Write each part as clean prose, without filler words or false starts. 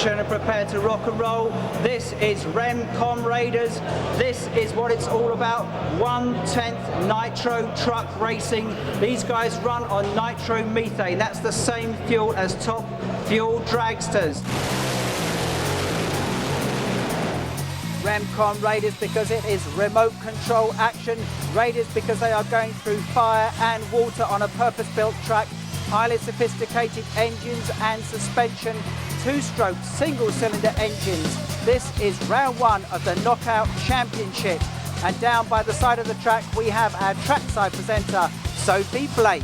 attention and prepare to rock and roll. This is REM CON Raiders. This is what it's all about. 1/10 nitro truck racing. These guys run on nitromethane. That's the same fuel as top fuel dragsters. REM CON Raiders because it is remote control action. Raiders because they are going through fire and water on a purpose-built track. Highly sophisticated engines and suspension. Two-stroke single-cylinder engines. This is round one of the Knockout Championship. And down by the side of the track we have our trackside presenter, Sophie Blake.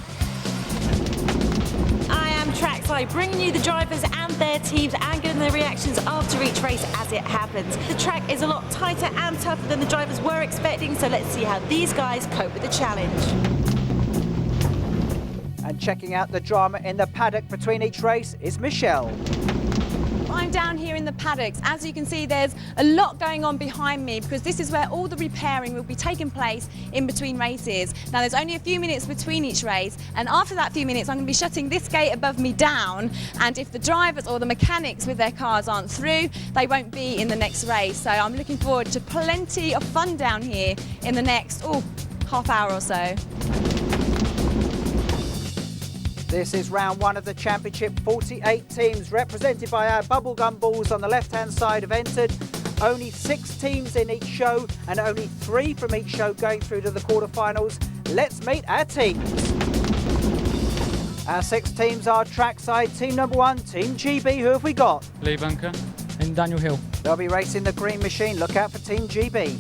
Trackside, bringing you the drivers and their teams and getting their reactions after each race as it happens. The track is a lot tighter and tougher than the drivers were expecting, so let's see how these guys cope with the challenge. And checking out the drama in the paddock between each race is Michelle. I'm down here in the paddocks. As you can see, there's a lot going on behind me because this is where all the repairing will be taking place in between races. Now, there's only a few minutes between each race, and after that few minutes, I'm going to be shutting this gate above me down, and if the drivers or the mechanics with their cars aren't through, they won't be in the next race. So I'm looking forward to plenty of fun down here in the next, half hour or so. This is round one of the championship. 48 teams represented by our bubblegum balls on the left-hand side have entered. Only 6 teams in each show and only 3 from each show going through to the quarterfinals. Let's meet our teams. Our 6 teams are trackside. Team number 1, Team GB. Who have we got? Lee Bunker and Daniel Hill. They'll be racing the green machine. Look out for Team GB.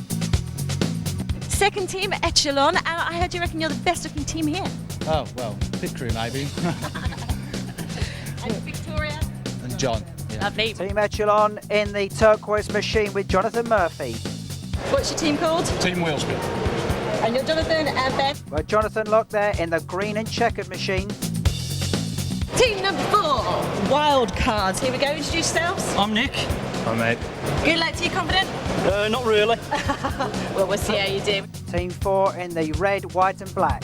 Second team, Echelon. I heard you reckon you're the best looking team here. Oh, well, pit crew maybe. And Victoria. And John. Yeah. Lovely. Team Echelon in the turquoise machine with Jonathan Murphy. What's your team called? Team Wheelsby. And you're Jonathan and Ben. Well, Jonathan look there in the green and checkered machine. Team number 4, Wild Cards. Here we go, introduce yourselves. I'm Nick. I'm Ed. Good luck to you, confident? Not really. Well, we'll see how you do. Team 4 in the red, white and black.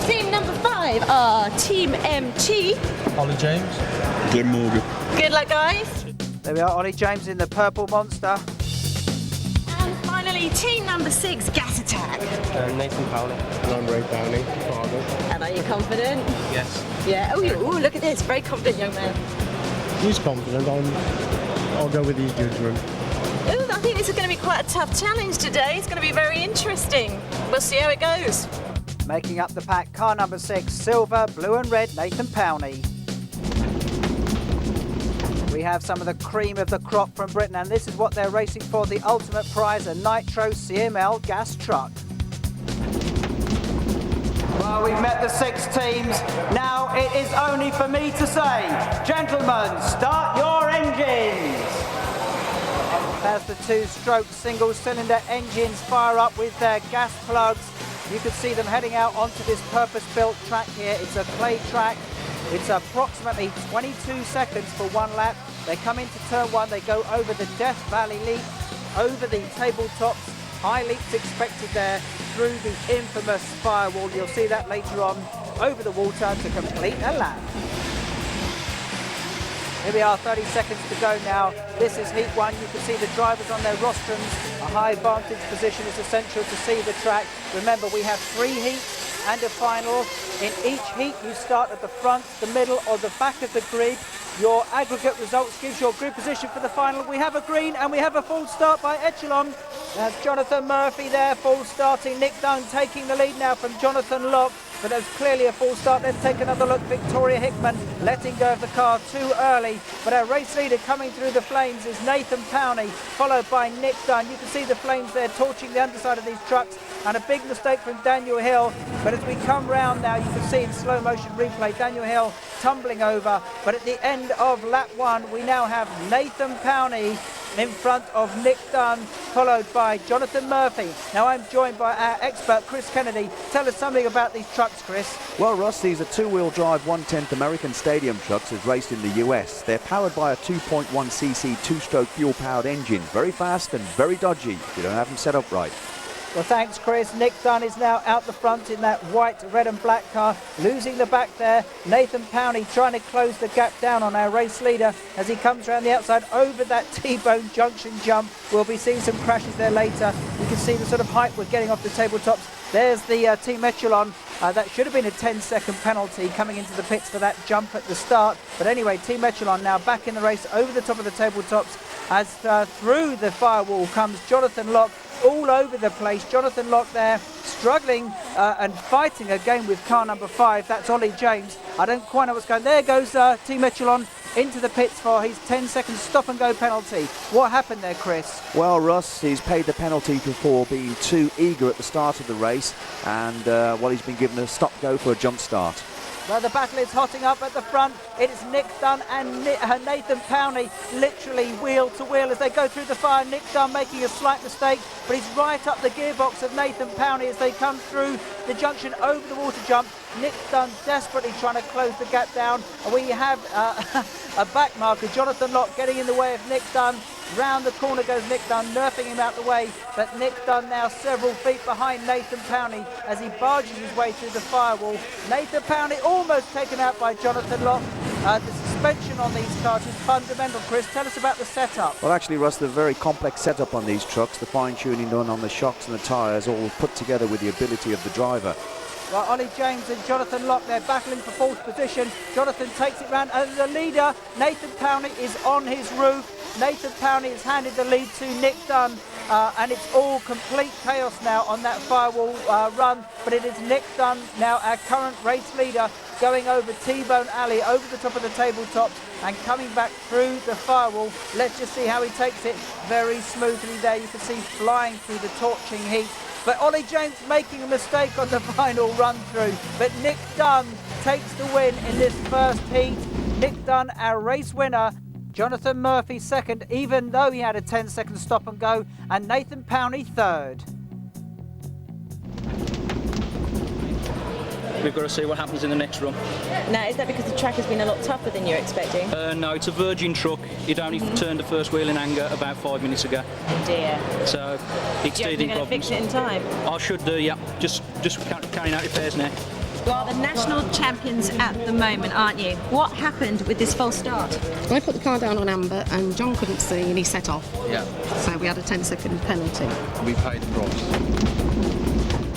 Team number 5 are Team MT. Ollie James. Jim Morgan. Good luck, guys. There we are, Ollie James in the purple monster. And finally, team number 6, Gas Attack. Nathan Powley. And I'm Ray Downey, father. And are you confident? Yes. Yeah. Oh, look at this. Very confident young man. He's confident. I'll go with his judgment. Ooh, I think this is going to be quite a tough challenge today. It's going to be very interesting. We'll see how it goes. Making up the pack, car number 6, silver, blue and red, Nathan Powney. We have some of the cream of the crop from Britain, and this is what they're racing for, the ultimate prize, a Nitro CML gas truck. Well, we've met the 6 teams. Now it is only for me to say, gentlemen, start your engines. As the 2-stroke single-cylinder engines fire up with their gas plugs, you can see them heading out onto this purpose-built track here. It's a clay track. It's approximately 22 seconds for 1 lap. They come into turn 1, they go over the Death Valley leap, over the tabletops, high leaps expected there, through the infamous firewall. You'll see that later on, over the water to complete a lap. Here we are, 30 seconds to go now. This is heat 1. You can see the drivers on their rostrums. A high vantage position is essential to see the track. Remember, we have 3 heats and a final. In each heat, you start at the front, the middle or the back of the grid. Your aggregate results gives your grid position for the final. We have a green and we have a full start by Echelon. That's Jonathan Murphy there, full starting. Nick Dunn taking the lead now from Jonathan Locke. But there's clearly a full start. Let's take another look. Victoria Hickman letting go of the car too early. But our race leader coming through the flames is Nathan Powney, followed by Nick Dunn. You can see the flames there torching the underside of these trucks. And a big mistake from Daniel Hill. But as we come round now, you can see in slow motion replay, Daniel Hill tumbling over. But at the end of lap 1, we now have Nathan Powney in front of Nick Dunn, followed by Jonathan Murphy. Now I'm joined by our expert, Chris Kennedy. Tell us something about these trucks, Chris. Well, Ross, these are 2-wheel drive 1/10 American Stadium trucks as raced in the US. They're powered by a 2.1cc 2-stroke fuel-powered engine. Very fast and very dodgy if you don't have them set up right. Well, thanks, Chris. Nick Dunn is now out the front in that white, red and black car, losing the back there. Nathan Powney trying to close the gap down on our race leader as he comes around the outside over that T-bone junction jump. We'll be seeing some crashes there later. You can see the sort of height we're getting off the tabletops. There's the Team Echelon. That should have been a 10-second penalty coming into the pits for that jump at the start. But anyway, Team Echelon now back in the race over the top of the tabletops as through the firewall comes Jonathan Locke. All over the place. Jonathan Locke there struggling and fighting again with car number 5. That's Ollie James. I don't quite know what's going. There goes Team Echelon into the pits for his 10-second stop and go penalty. What happened there, Chris? Well, Russ, he's paid the penalty for being too eager at the start of the race, and he's been given a stop go for a jump start. Well, the battle is hotting up at the front. It is Nick Dunn and Nathan Powney literally wheel to wheel as they go through the fire. Nick Dunn making a slight mistake, but he's right up the gearbox of Nathan Powney as they come through the junction over the water jump. Nick Dunn desperately trying to close the gap down. And we have a back marker, Jonathan Locke, getting in the way of Nick Dunn. Round the corner goes Nick Dunn, nerfing him out the way, but Nick Dunn now several feet behind Nathan Powney as he barges his way through the firewall. Nathan Powney almost taken out by Jonathan Locke. The suspension on these cars is fundamental. Chris, tell us about the setup. Well, actually, Russ, the very complex setup on these trucks, the fine-tuning done on the shocks and the tyres, all put together with the ability of the driver. Well, Ollie James and Jonathan Locke, they're battling for fourth position. Jonathan takes it round, and the leader, Nathan Powney, is on his roof. Nathan Powney has handed the lead to Nick Dunn, and it's all complete chaos now on that firewall run. But it is Nick Dunn, now our current race leader, going over T-Bone Alley, over the top of the tabletops, and coming back through the firewall. Let's just see how he takes it very smoothly there. You can see flying through the torching heat. But Ollie James making a mistake on the final run through. But Nick Dunn takes the win in this first heat. Nick Dunn, our race winner. Jonathan Murphy second, even though he had a 10-second stop and go. And Nathan Powney third. We've got to see what happens in the next run. Now, is that because the track has been a lot tougher than you're expecting? No, it's a virgin truck. It only turned the first wheel in anger about 5 minutes ago. Oh dear. So it's Do you teething think you're going to problems. fix it in time? I should do, yeah. Just carrying out repairs now. You are the national champions at the moment, aren't you? What happened with this false start? I put the car down on amber and John couldn't see and he set off. Yeah. So we had a 10-second penalty. We paid the price.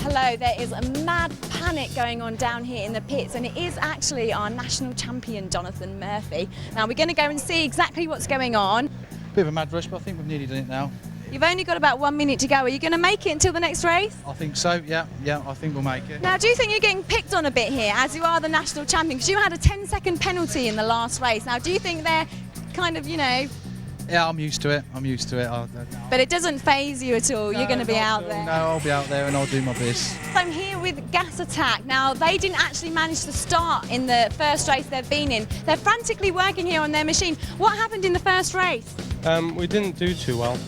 Hello, there is a mad panic going on down here in the pits, and it is actually our national champion, Jonathan Murphy. Now we're going to go and see exactly what's going on. Bit of a mad rush, but I think we've nearly done it now. You've only got about 1 minute to go. Are you going to make it until the next race? I think so, yeah, I think we'll make it. Now, do you think you're getting picked on a bit here, as you are the national champion? Because you had a 10-second penalty in the last race. Now, do you think they're kind of, Yeah, I'm used to it, But it doesn't faze you at all. You're going to be out there. No, I'll be out there and I'll do my best. I'm here with Gas Attack. Now, they didn't actually manage to start in the first race they've been in. They're frantically working here on their machine. What happened in the first race? We didn't do too well.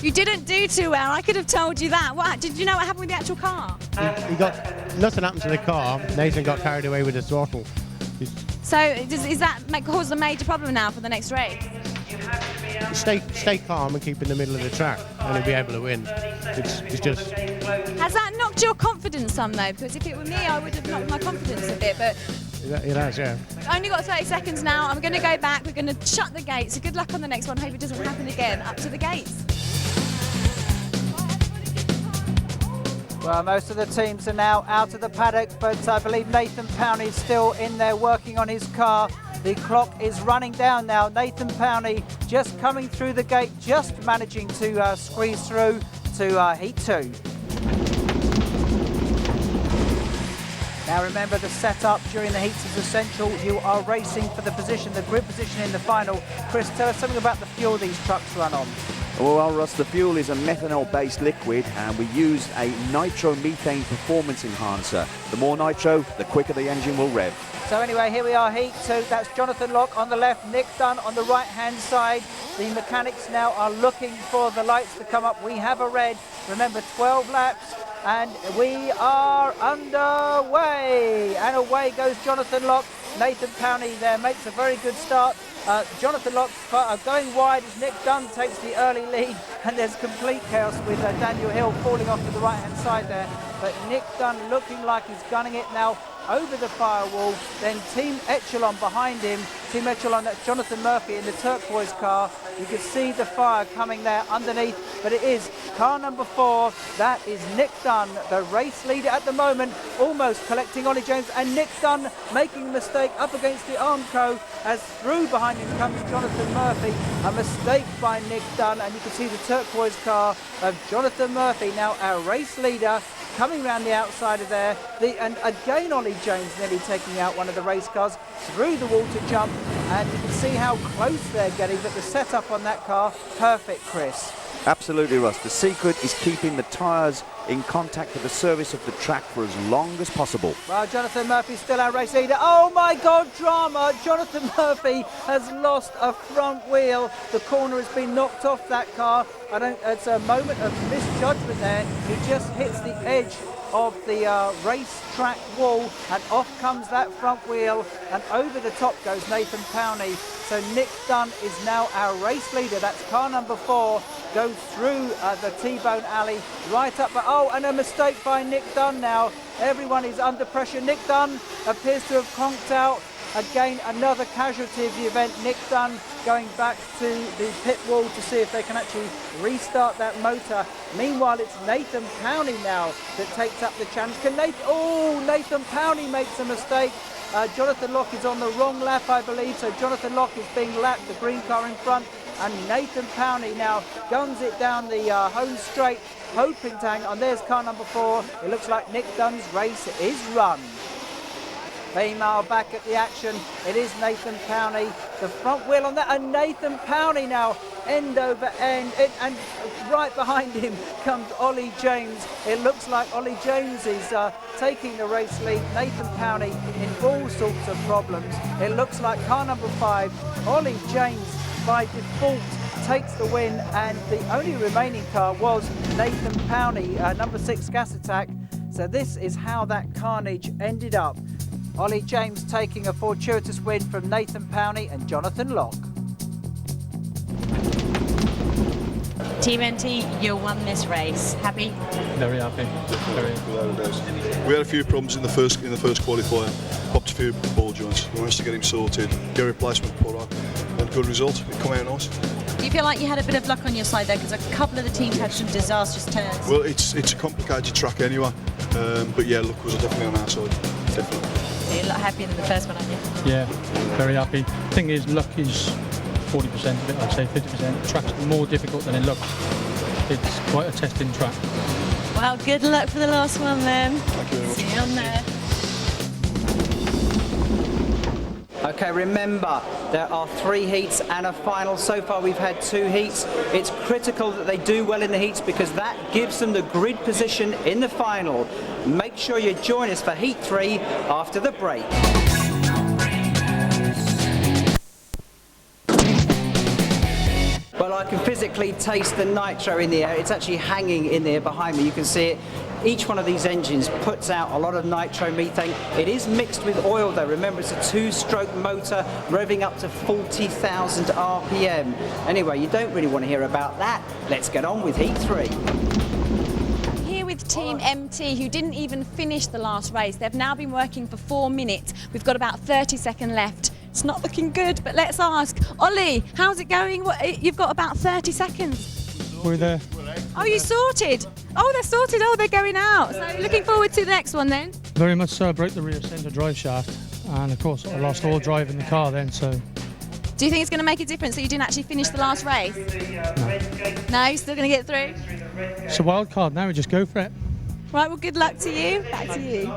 You didn't do too well. I could have told you that. What? Did you know what happened with the actual car? Nothing happened to the car. Nathan got carried away with the throttle. So is that cause a major problem now for the next race? Stay calm and keep in the middle of the track and he'll be able to win. It's just... Has that knocked your confidence some though? Because if it were me, I would have knocked my confidence a bit. But It has, yeah. only got 30 seconds now. I'm going to go back. We're going to shut the gates. So good luck on the next one. Hope it doesn't happen again. Up to the gates. Well, most of the teams are now out of the paddock, but I believe Nathan Powney is still in there working on his car. The clock is running down now. Nathan Powney just coming through the gate, just managing to squeeze through to Heat 2. Now remember, the setup during the heats is essential. You are racing for the position, the grid position in the final. Chris, tell us something about the fuel these trucks run on. Well, Russ, the fuel is a methanol-based liquid, and we use a nitromethane performance enhancer. The more nitro, the quicker the engine will rev. So anyway, here we are, Heat 2. That's Jonathan Locke on the left, Nick Dunn on the right-hand side. The mechanics now are looking for the lights to come up. We have a red. Remember, 12 laps, and we are underway. And away goes Jonathan Locke. Nathan Powney there makes a very good start. Jonathan Locke going wide as Nick Dunn takes the early lead. and there's complete chaos with Daniel Hill falling off to the right-hand side there. But Nick Dunn looking like he's gunning it now over the firewall. Then Team Echelon behind him. Team Echelon, that's Jonathan Murphy in the turquoise car. You can see the fire coming there underneath, but it is car number 4. That is Nick Dunn, the race leader at the moment, almost collecting Ollie James, and Nick Dunn making a mistake up against the Armco as through behind him comes Jonathan Murphy. A mistake by Nick Dunn, and you can see the turquoise car of Jonathan Murphy, now our race leader, coming around the outside of there. And again, Ollie James nearly taking out one of the race cars through the wall to jump, and you can see how close they're getting, but the setup on that car, perfect, Chris. Absolutely, Russ. The secret is keeping the tyres in contact with the surface of the track for as long as possible. Well, Jonathan Murphy's still our race leader. Oh my God, drama! Jonathan Murphy has lost a front wheel. The corner has been knocked off that car. It's a moment of misjudgment there. He just hits the edge of the race track wall, and off comes that front wheel, and over the top goes Nathan Powney. So Nick Dunn is now our race leader. That's car number 4, goes through the T-bone alley right up. Oh, and a mistake by Nick Dunn now. Everyone is under pressure. Nick Dunn appears to have conked out. Again, another casualty of the event. Nick Dunn going back to the pit wall to see if they can actually restart that motor. Meanwhile, it's Nathan Powney now that takes up the challenge. Nathan Powney makes a mistake. Jonathan Locke is on the wrong lap, I believe. So Jonathan Locke is being lapped, the green car in front. And Nathan Powney now guns it down the home straight, hoping to hang on. There's car number 4. It looks like Nick Dunn's race is run. Female back at the action. It is Nathan Powney. The front wheel on that, and Nathan Powney now end over end. And right behind him comes Ollie James. It looks like Ollie James is taking the race lead. Nathan Powney in all sorts of problems. It looks like car number 5, Ollie James, by default takes the win, and the only remaining car was Nathan Powney, number 6 Gas Attack. So this is how that carnage ended up. Ollie James taking a fortuitous win from Nathan Powney and Jonathan Locke. Team NT, you won this race. Happy? Very happy. Very happy. We had a few problems in the first qualifier. Popped a few ball joints. We managed to get him sorted, get a replacement put on, and good result. It come out nice. Do you feel like you had a bit of luck on your side there, because a couple of the teams had some disastrous turns? Well, it's a complicated track anyway, but yeah, luck was definitely on our side. Definitely. You're a lot happier than the first one, aren't you? Yeah, very happy. Thing is, luck is 40% of it, I'd say 50%. The track's more difficult than it looks. It's quite a testing track. Well, good luck for the last one then. Thank you very much. See you on there. Okay, remember, there are 3 heats and a final. So far we've had 2 heats. It's critical that they do well in the heats, because that gives them the grid position in the final. Make sure you join us for Heat 3 after the break. Well, I can physically taste the nitro in the air. It's actually hanging in there behind me. You can see it. Each one of these engines puts out a lot of nitromethane. It is mixed with oil though. Remember, it's a 2-stroke motor revving up to 40,000 RPM. Anyway, you don't really want to hear about that. Let's get on with Heat 3. Here with Team MT, who didn't even finish the last race. They've now been working for 4 minutes. We've got about 30 seconds left. It's not looking good, but let's ask. Ollie, how's it going? You've got about 30 seconds. We're there. Oh, you sorted? Oh, they're sorted. Oh, they're going out. So looking forward to the next one then. Very much so. I broke the rear centre drive shaft, and of course I lost all drive in the car then, so... Do you think it's going to make a difference that you didn't actually finish the last race? No, you're still going to get through? It's a wild card now, we just go for it. Right, well, good luck to you. Back to you.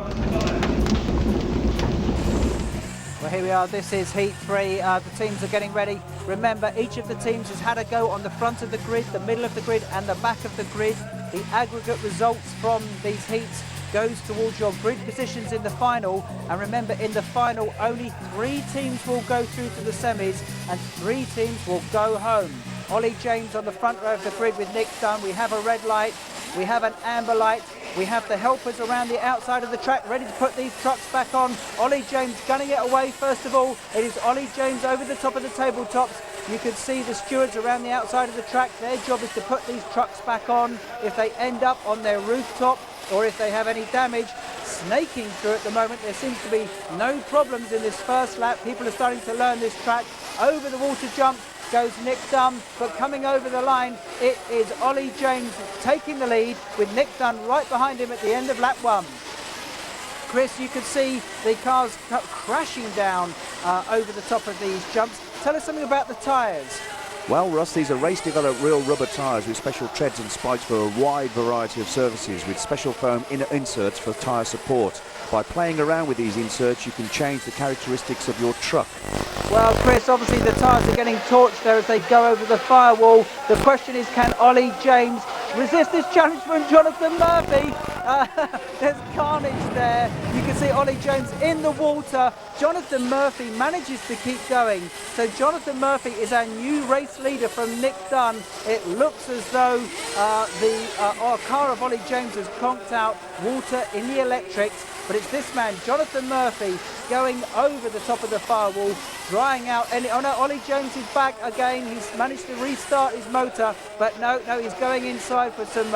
Well, here we are. This is Heat 3. The teams are getting ready. Remember, each of the teams has had a go on the front of the grid, the middle of the grid and the back of the grid. The aggregate results from these heats goes towards your grid positions in the final. And remember, in the final, only 3 teams will go through to the semis and 3 teams will go home. Ollie James on the front row of the grid with Nick Dunn. We have a red light. We have an amber light. We have the helpers around the outside of the track ready to put these trucks back on. Ollie James gunning it away first of all. It is Ollie James over the top of the tabletops. You can see the stewards around the outside of the track. Their job is to put these trucks back on. If they end up on their rooftop or if they have any damage, snaking through at the moment. There seems to be no problems in this first lap. People are starting to learn this track. Over the water jump goes Nick Dunn, but coming over the line, it is Ollie James taking the lead with Nick Dunn right behind him at the end of lap 1. Chris, you can see the cars crashing down over the top of these jumps. Tell us something about the tyres. Well, Russ, these are race-developed real rubber tyres with special treads and spikes for a wide variety of surfaces with special foam inner inserts for tyre support. By playing around with these inserts, you can change the characteristics of your truck. Well, Chris, obviously the tyres are getting torched there as they go over the firewall. The question is, can Ollie James resist this challenge from Jonathan Murphy? There's carnage there. You can see Ollie James in the water. Jonathan Murphy manages to keep going. So Jonathan Murphy is our new race leader from Nick Dunn. It looks as though our car of Ollie James has conked out water in the electrics, but it's this man, Jonathan Murphy, going over the top of the firewall, drying out any... Oh no, Ollie James is back again. He's managed to restart his motor, but no, he's going inside for some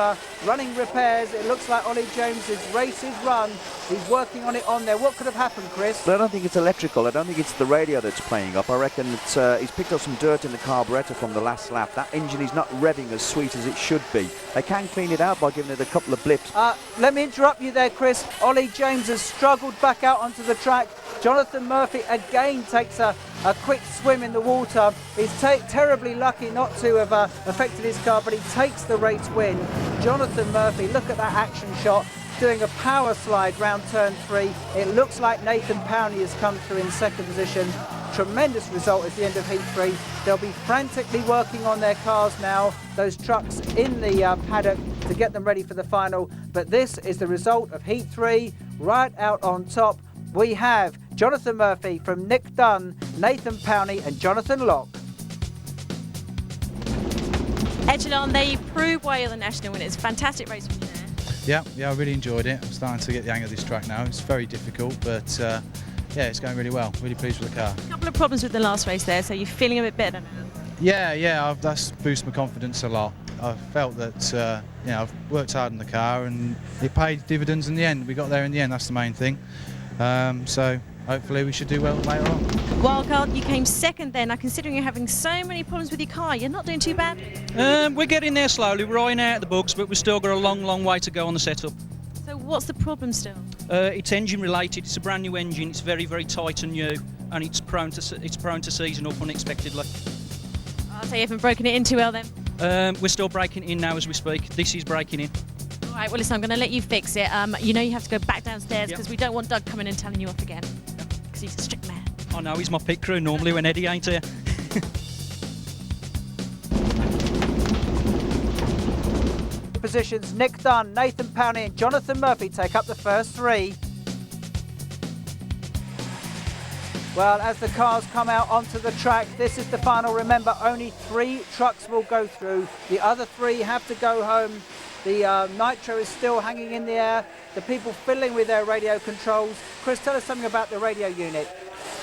running repairs. It looks like Ollie James's race is run. He's working on it on there. What could have happened, Chris? But I don't think it's electrical. I don't think it's the radio that's playing up. I reckon it's, he's picked up some dirt in the carburettor from the last lap. That engine is not revving as sweet as it should be. They can clean it out by giving it a couple of blips. Let me interrupt you there, Chris. Ollie James has struggled back out onto the track. Jonathan Murphy again takes a quick swim in the water. He's terribly lucky not to have affected his car, but he takes the race win. Jonathan Murphy, look at that action shot, doing a power slide round turn 3. It looks like Nathan Powney has come through in second position. Tremendous result at the end of heat 3. They'll be frantically working on their cars now, those trucks in the paddock, to get them ready for the final. But this is the result of heat 3. Right out on top, we have Jonathan Murphy from Nick Dunn, Nathan Powney and Jonathan Locke. Echelon, they prove why you're the national winner. It's a fantastic race from you there. Yeah, I really enjoyed it. I'm starting to get the hang of this track now. It's very difficult, but yeah, it's going really well. Really pleased with the car. A couple of problems with the last race there, so you're feeling a bit better now. Yeah, that's boosted my confidence a lot. I felt that I've worked hard on the car and it paid dividends in the end. We got there in the end, that's the main thing. So hopefully we should do well later on. Wildcard, you came second then. Now, considering you're having so many problems with your car, you're not doing too bad. We're getting there slowly. We're ironing out the bugs, but we've still got a long way to go on the setup. So what's the problem still? It's engine related. It's a brand new engine. It's very tight and new, and it's prone to seizing up unexpectedly. So you haven't broken it in too well then? We're still breaking in now as we speak. This is breaking in. All right, well listen, I'm going to let you fix it. You know you have to go back downstairs because we don't want Doug coming and telling you off again, because he's a strict man. I know, he's my pit crew normally when Eddie ain't here. Positions, Nick Dunn, Nathan Powney and Jonathan Murphy take up the first 3. Well, as the cars come out onto the track, this is the final. Remember, only 3 trucks will go through. The other 3 have to go home. The nitro is still hanging in the air. The people fiddling with their radio controls. Chris, tell us something about the radio unit.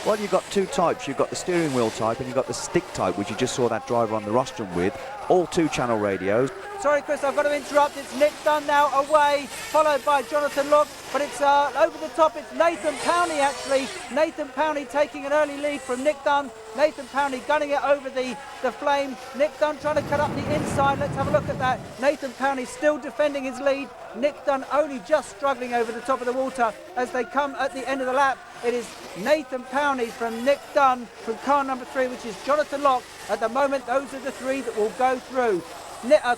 Well, you've got 2 types. You've got the steering wheel type and you've got the stick type, which you just saw that driver on the rostrum with. All 2-channel radios. Sorry, Chris, I've got to interrupt. It's Nick Dunn now away, followed by Jonathan Locke. But it's over the top. It's Nathan Powney, actually. Nathan Powney taking an early lead from Nick Dunn. Nathan Powney gunning it over the flame. Nick Dunn trying to cut up the inside. Let's have a look at that. Nathan Powney still defending his lead. Nick Dunn only just struggling over the top of the water as they come at the end of the lap. It is Nathan Powney from Nick Dunn from car number 3, which is Jonathan Locke. At the moment, those are the 3 that will go through.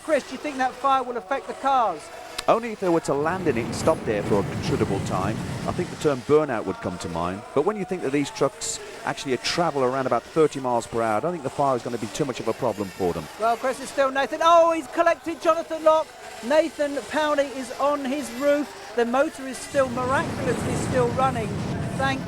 Chris, do you think that fire will affect the cars? Only if they were to land in it and stop there for a considerable time. I think the term burnout would come to mind. But when you think that these trucks actually travel around about 30 miles per hour, I don't think the fire is going to be too much of a problem for them. Well, Chris, is still Nathan. Oh, he's collected Jonathan Locke. Nathan Powney is on his roof. The motor is still miraculously still running. Thank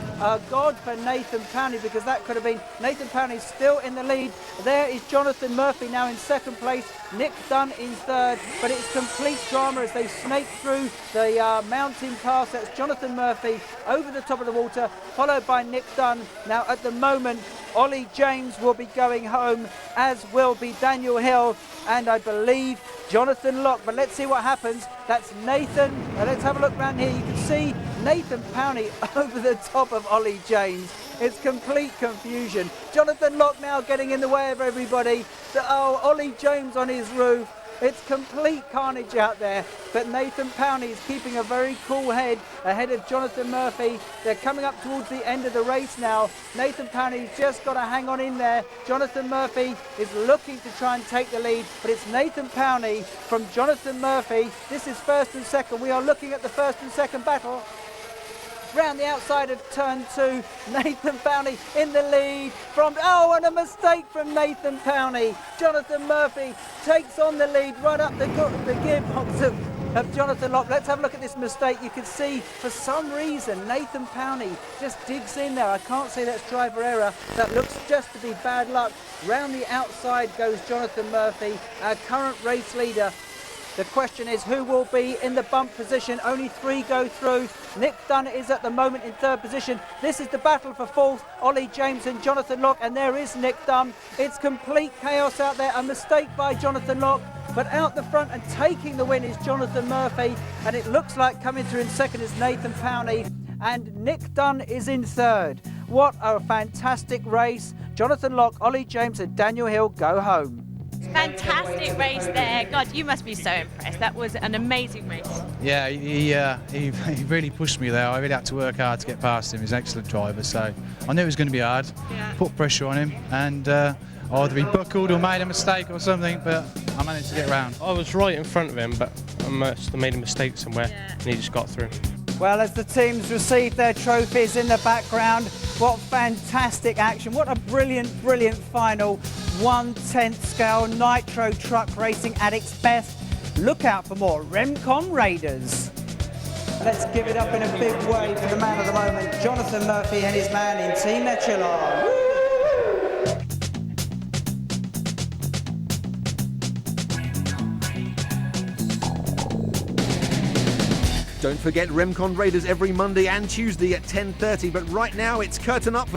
God for Nathan Powney, because that could have been Nathan Powney still in the lead. There is Jonathan Murphy now in second place, Nick Dunn in third, but it's complete drama as they snake through the mountain pass. That's Jonathan Murphy over the top of the water, followed by Nick Dunn. Now at the moment, Ollie James will be going home, as will be Daniel Hill, and I believe Jonathan Locke. But let's see what happens. That's Nathan. Let's have a look around here. You can see Nathan Powney over the top of Ollie James. It's complete confusion. Jonathan Locke now getting in the way of everybody. Oh, Ollie James on his roof. It's complete carnage out there, but Nathan Powney is keeping a very cool head ahead of Jonathan Murphy. They're coming up towards the end of the race now. Nathan Powney's just got to hang on in there. Jonathan Murphy is looking to try and take the lead, but it's Nathan Powney from Jonathan Murphy. This is first and second. We are looking at the first and second battle. Round the outside of turn 2, Nathan Powney in the lead from, oh, and a mistake from Nathan Powney. Jonathan Murphy takes on the lead right up the gearbox of Jonathan Locke. Let's have a look at this mistake. You can see for some reason Nathan Powney just digs in there. I can't say that's driver error. That looks just to be bad luck. Round the outside goes Jonathan Murphy, our current race leader. The question is who will be in the bump position. Only 3 go through. Nick Dunn is at the moment in third position. This is the battle for fourth. Ollie James and Jonathan Locke, and there is Nick Dunn. It's complete chaos out there. A mistake by Jonathan Locke, but out the front and taking the win is Jonathan Murphy, and it looks like coming through in second is Nathan Powney, and Nick Dunn is in third. What a fantastic race. Jonathan Locke, Ollie James and Daniel Hill go home. Fantastic race there. God, you must be so impressed. That was an amazing race. Yeah, he really pushed me there. I really had to work hard to get past him. He's an excellent driver, so I knew it was going to be hard. Yeah. Put pressure on him, and either he buckled or made a mistake or something, but I managed to get round. I was right in front of him, but I must have made a mistake somewhere, and he just got through. Well, as the teams receive their trophies in the background, what fantastic action. What a brilliant, brilliant final. 1/10 scale nitro truck racing at its best. Look out for more REM CON Raiders. Let's give it up in a big way for the man of the moment, Jonathan Murphy and his man in Team Echelon. Don't forget REM CON Raiders every Monday and Tuesday at 10:30, but right now it's curtain up.